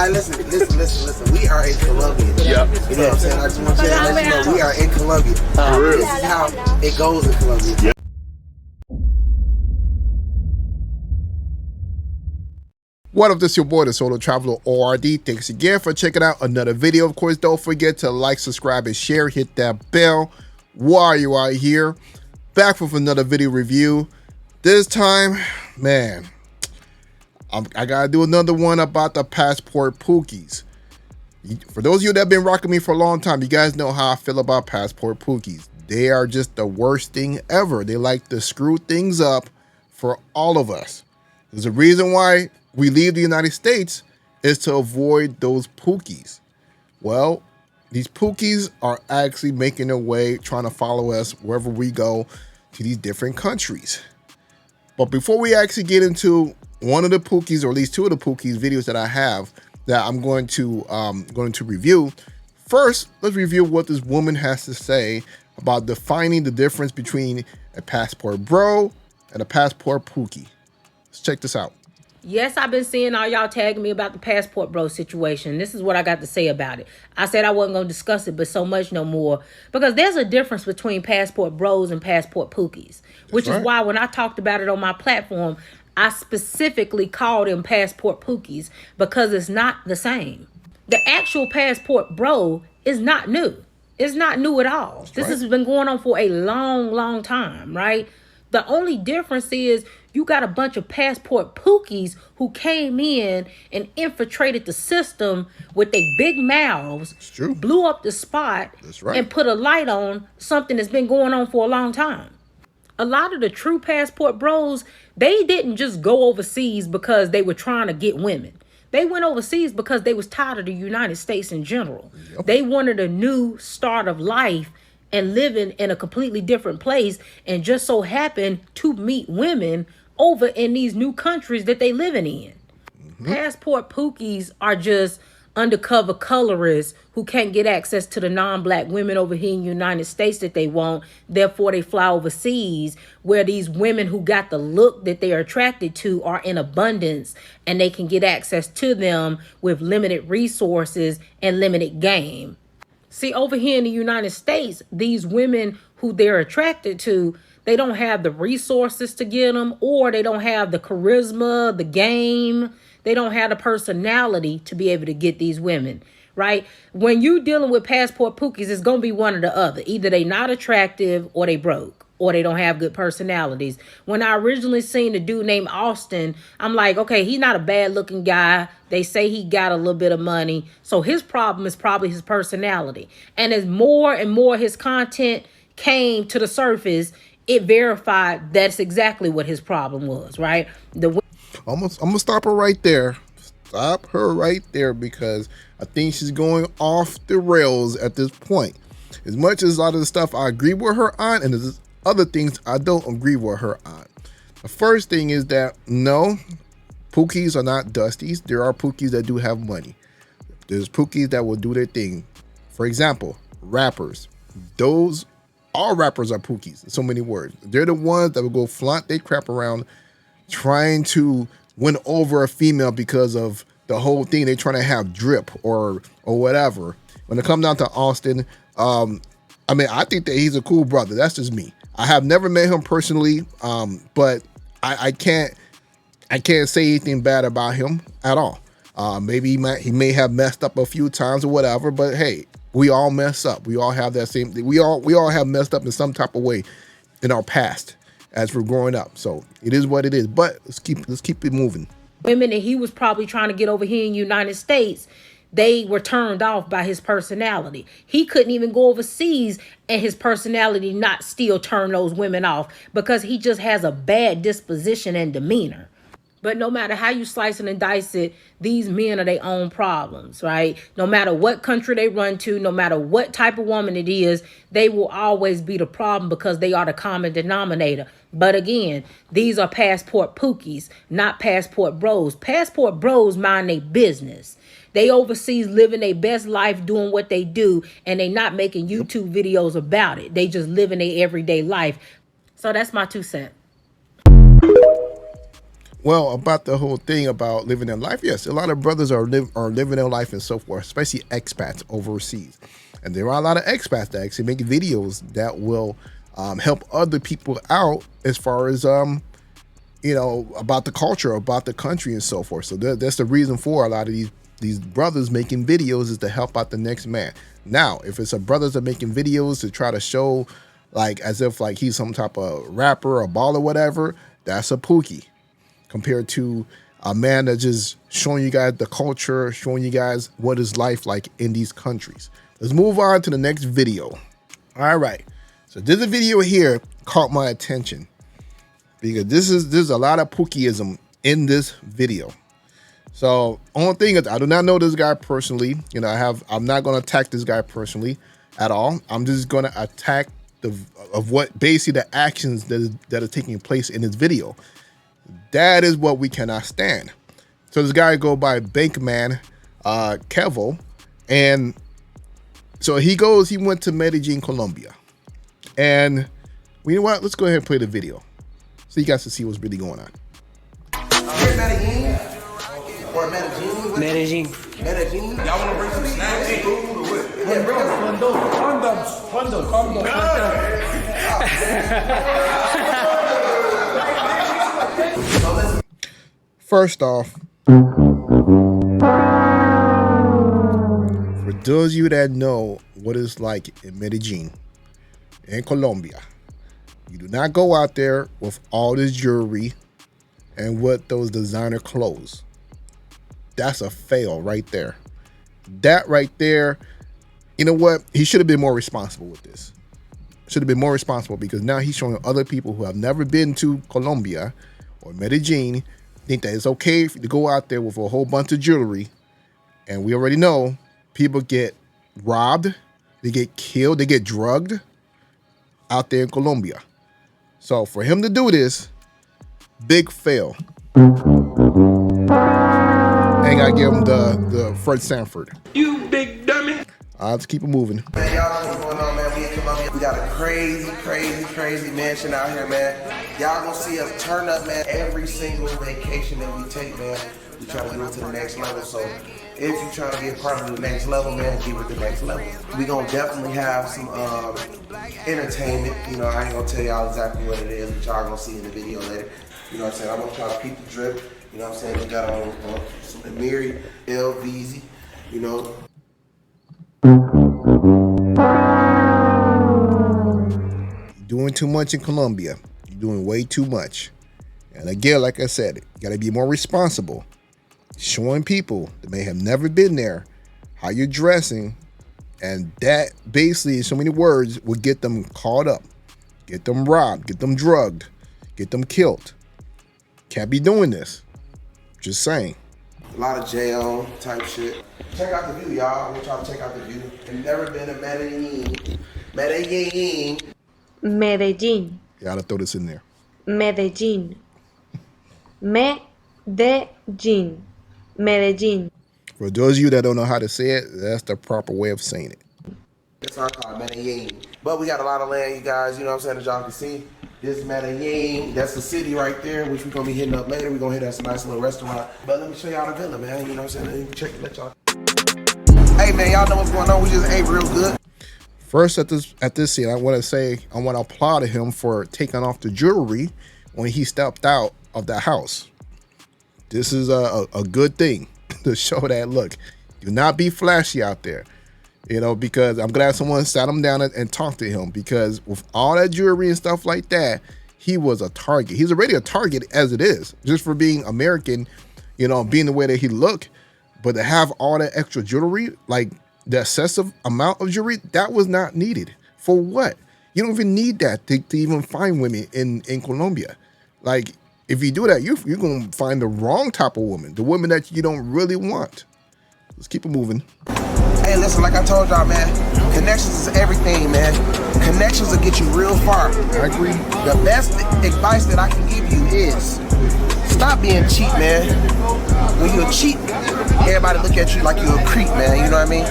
listen. We are in Colombia. Yep. You know what I'm saying? I just want you to let you know we are in Colombia. This is how it goes in Colombia. Yep. What up, this is your boy, the Solo Traveler ORD. Thanks again for checking out another video. Of course, don't forget to like, subscribe, and share. Hit that bell while you are here. Back with another video review. This time, man, I gotta do another one about the passport Pookies. For those of you that have been rocking me for a long time, you guys know how I feel about passport Pookies. They are just the worst thing ever. They like to screw things up for all of us. There's a reason why we leave the United States is to avoid those Pookies. Well, these Pookies are actually making their way, trying to follow us wherever we go to these different countries. But before we actually get into one of the Pookies, or at least two of the Pookies videos that I have that I'm going to review, first, let's review what this woman has to say about defining the difference between a passport bro and a passport Pookie. Let's check this out. Yes, I've been seeing all y'all tagging me about the passport bro situation. This is what I got to say about it. I said I wasn't going to discuss it, but so much no more. Because there's a difference between passport bros and passport Pookies. Which is why when I talked about it on my platform, I specifically called them passport Pookies. Because it's not the same. The actual passport bro is not new. It's not new at all. This has been going on for a long time, right? The only difference is you got a bunch of passport Pookies who came in and infiltrated the system with their big mouths, blew up the spot, and put a light on something that's been going on for a long time. A lot of the true passport bros, they didn't just go overseas because they were trying to get women. They went overseas because they was tired of the United States in general. They wanted a new start of life and living in a completely different place, and just so happened to meet women over in these new countries that they living in. Passport Pookies are just undercover colorists who can't get access to the non-black women over here in the United States that they want. Therefore, they fly overseas where these women who got the look that they are attracted to are in abundance, and they can get access to them with limited resources and limited game. See, over here in the United States, these women who they're attracted to, they don't have the resources to get them, or they don't have the charisma, the game. They don't have the personality to be able to get these women, right? When you dealing with passport Pookies, it's going to be one or the other. Either they not attractive or they broke, or they don't have good personalities. When I originally seen a dude named Austin, I'm like, okay, he's not a bad looking guy. They say he got a little bit of money. So his problem is probably his personality. And as more and more his content came to the surface, it verified that's exactly what his problem was, right? I'm gonna stop her right there. Stop her right there, because I think she's going off the rails at this point. As much as a lot of the stuff I agree with her on, and there's other things I don't agree with her on. The first thing is that no, Pookies are not dusties. There are Pookies that do have money. There's Pookies that will do their thing. For example, rappers. All rappers are Pookies, in so many words. They're the ones that will go flaunt their crap around trying to win over a female because of the whole thing. They're trying to have drip or whatever. When it comes down to Austin, I mean, I think that he's a cool brother. That's just me. I have never met him personally, but I can't say anything bad about him at all. Maybe he may have messed up a few times or whatever, but hey, we all mess up. We all have that same thing. We all have messed up in some type of way in our past as we're growing up. So it is what it is. But let's keep it moving. Women that he was probably trying to get over here in the United States, they were turned off by his personality. He couldn't even go overseas and his personality not still turn those women off, because he just has a bad disposition and demeanor. But no matter how you slice it and dice it, these men are their own problems, right? No matter what country they run to, no matter what type of woman it is, they will always be the problem because they are the common denominator. But again, these are passport Pookies, not passport bros. Passport bros mind their business. They overseas living their best life, doing what they do, and they not making YouTube videos about it. They just living their everyday life. So that's my 2 cents. Well, about the whole thing about living their life, yes, a lot of brothers are living their life and so forth, especially expats overseas. And there are a lot of expats that actually make videos that will help other people out as far as, you know, about the culture, about the country and so forth. So that's the reason for a lot of these brothers making videos, is to help out the next man. Now, if it's a brothers that are making videos to try to show like as if like he's some type of rapper or baller or whatever, that's a Pookie. Compared to a man that's just showing you guys the culture, showing you guys what is life like in these countries. Let's move on to the next video. All right, so this video here caught my attention because there's a lot of Pookieism in this video. So only thing is, I do not know this guy personally. You know, I'm not going to attack this guy personally at all. I'm just going to attack what basically the actions that are taking place in this video. That is what we cannot stand. So this guy go by Bankman Kevo, and so he went to Medellin, Colombia, and you know what? Let's go ahead and play the video so you guys can see what's really going on. Medellin or Medellin? Medellin. Medellin. Y'all want to bring some snacks and food or what? Yeah, bro. Condoms. First off, for those of you that know what it's like in Medellin, in Colombia, you do not go out there with all this jewelry and with those designer clothes. That's a fail right there. That right there, you know what? He should have been more responsible with this. Should have been more responsible, because now he's showing other people who have never been to Colombia or Medellin, think that it's okay to go out there with a whole bunch of jewelry. And we already know people get robbed, they get killed, they get drugged out there in Colombia. So for him to do this, big fail. Ain't gotta give him the Fred Sanford. You big dummy. Let's keep it moving. Man, y'all know what's going on, man. We in Colombia. We got a crazy mansion out here, man. Y'all gonna see us turn up, man. Every single vacation that we take, man, we try to get it to the next level. So if you trying to be a part of the next level, man, give it the next level. We gonna definitely have some entertainment. You know, I ain't gonna tell y'all exactly what it is, but y'all gonna see in the video later. You know what I'm saying? I'm gonna try to keep the drip. You know what I'm saying? We got on some Amiri LVZ, you know. Doing too much in Colombia. You're doing way too much. And again, like I said, you gotta be more responsible. Showing people that may have never been there how you're dressing, and that basically, in so many words, will get them caught up, get them robbed, get them drugged, get them killed. Can't be doing this. Just saying. A lot of jail type shit. Check out the view, y'all. I want y'all to check out the view. I've never been to Medellin. Medellin. You gotta throw this in there. Medellin. Medellin. For those of you that don't know how to say it, that's the proper way of saying it. It's our called Medellin. But we got a lot of land, you guys, you know what I'm saying, as y'all can see. This is Medellin. That's the city right there, which we're going to be hitting up later. We're going to hit us a nice little restaurant. But let me show y'all the villa, man. You know what I'm saying? Let me check it, let y'all. Hey, man, y'all know what's going on. We just ate real good. First, at this scene, I want to applaud him for taking off the jewelry when he stepped out of the house. This is a good thing to show that, look, do not be flashy out there. You know, because I'm glad someone sat him down and talked to him, because with all that jewelry and stuff like that, he was a target. He's already a target as it is, just for being American, you know, being the way that he looked. But to have all that extra jewelry, like the excessive amount of jewelry, that was not needed. For what? You don't even need that to even find women in Colombia. Like, if you do that, you're going to find the wrong type of woman, the woman that you don't really want. Let's keep it moving. Hey, listen, like I told y'all, man, connections is everything, man. Connections will get you real far. I agree. The best advice that I can give you is stop being cheap, man. When you're cheap, everybody look at you like you're a creep, man. You know what I mean?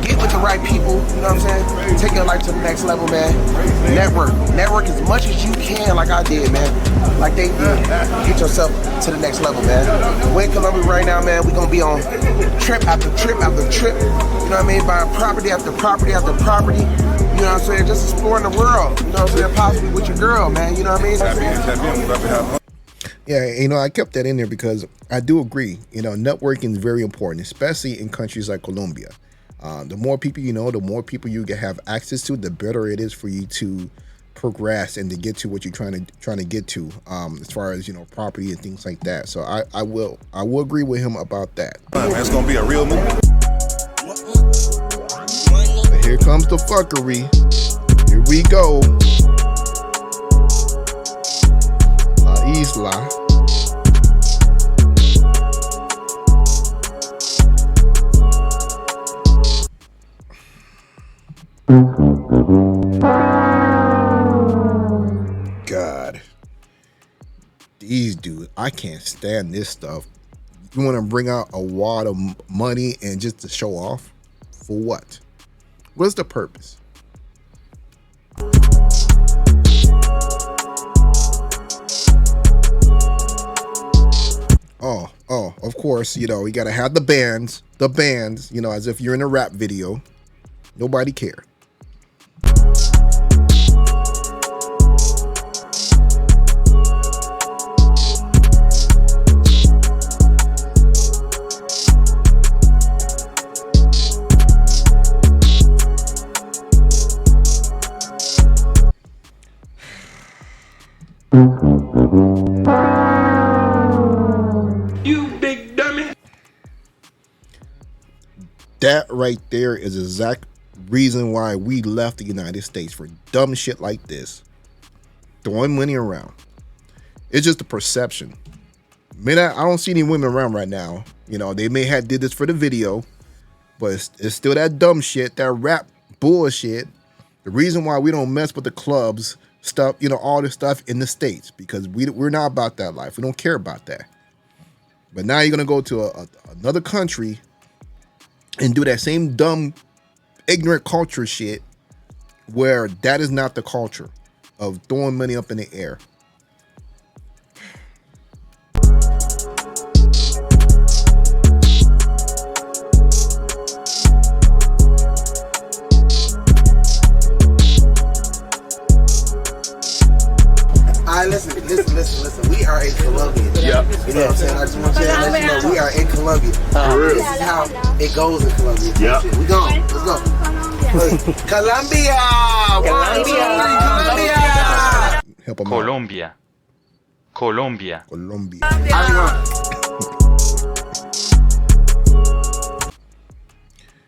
Get with the right people, you know what I'm saying? Take your life to the next level, man. Network as much as you can, like I did, man. Like they did. Get yourself to the next level, man. We're in Colombia right now, man. We're gonna be on trip after trip after trip. You know what I mean? Buying property after property after property. You know what I'm saying? Just exploring the world. You know what I'm saying? Possibly with your girl, man. You know what I mean? Yeah, you know, I kept that in there because I do agree. You know, networking is very important, especially in countries like Colombia. The more people you know, the more people you have access to, the better it is for you to progress and to get to what you're trying to get to, as far as, you know, property and things like that. So I will agree with him about that. It's gonna be a real movie. But here comes the fuckery. Here we go. La Isla. God, these dudes, I can't stand this stuff. You want to bring out a wad of money and just to show off? For what? What's the purpose? Oh, of course, you know, you got to have the bands, you know, as if you're in a rap video. Nobody care. You big dummy. That right there is the exact reason why we left the United States, for dumb shit like this. Throwing money around. It's just a perception. Man, I don't see any women around right now. You know, they may have did this for the video, but it's still that dumb shit, that rap bullshit. The reason why we don't mess with the clubs, stuff, you know, all this stuff in the States, because we're not about that life. We don't care about that. But now you're going to go to another country and do that same dumb, ignorant culture shit, where that is not the culture of throwing money up in the air. Listen. We are in Colombia. Yeah. You know what I'm saying? I just want to let you know we are in Colombia. This is how it goes in Colombia. Yeah. We going. Let's go. Colombia. Colombia. Help 'em out. Colombia. Colombia. Colombia.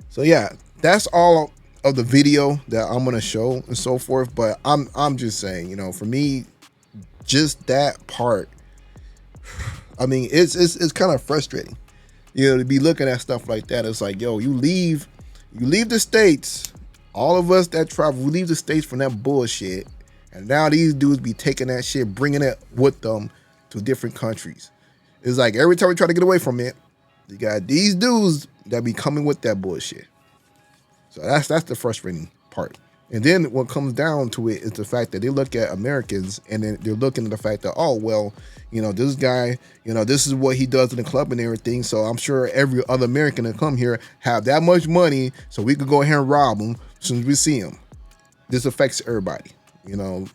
So yeah, that's all of the video that I'm gonna show and so forth. But I'm just saying, you know, for me, just that part, I mean, it's kind of frustrating, you know, to be looking at stuff like that. It's like, yo, you leave the States. All of us that travel, we leave the States from that bullshit, and now these dudes be taking that shit, bringing it with them to different countries. It's like every time we try to get away from it, you got these dudes that be coming with that bullshit. So that's the frustrating part. And then what comes down to it is the fact that they look at Americans and then they're looking at the fact that, oh, well, you know, this guy, you know, this is what he does in the club and everything. So I'm sure every other American that come here have that much money, so we could go ahead and rob him as soon as we see him. This affects everybody. You know,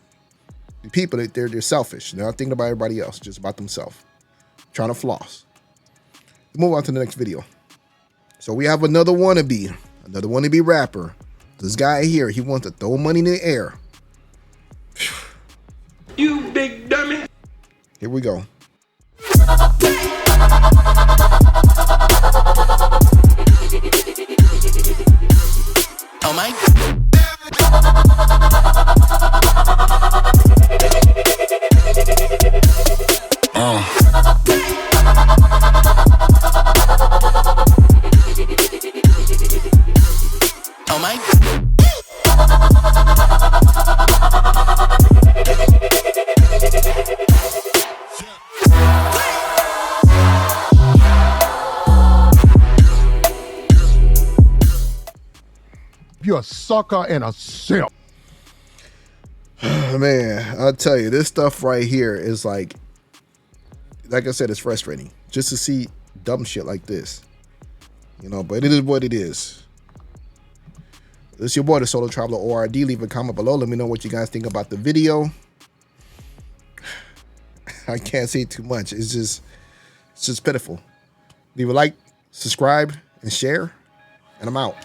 the people, they're selfish. They're not thinking about everybody else, just about themselves. Trying to floss. Let's move on to the next video. So we have another wannabe rapper. This guy here, he wants to throw money in the air. You big dummy. Here we go. Oh my. Oh my. You're a sucker and a simp. Man, I'll tell you, this stuff right here is like I said, it's frustrating just to see dumb shit like this. You know, but it is what it is. This is your boy, the Solo Traveler ORD. Leave a comment below. Let me know what you guys think about the video. I can't say too much. It's just pitiful. Leave a like, subscribe, and share. And I'm out.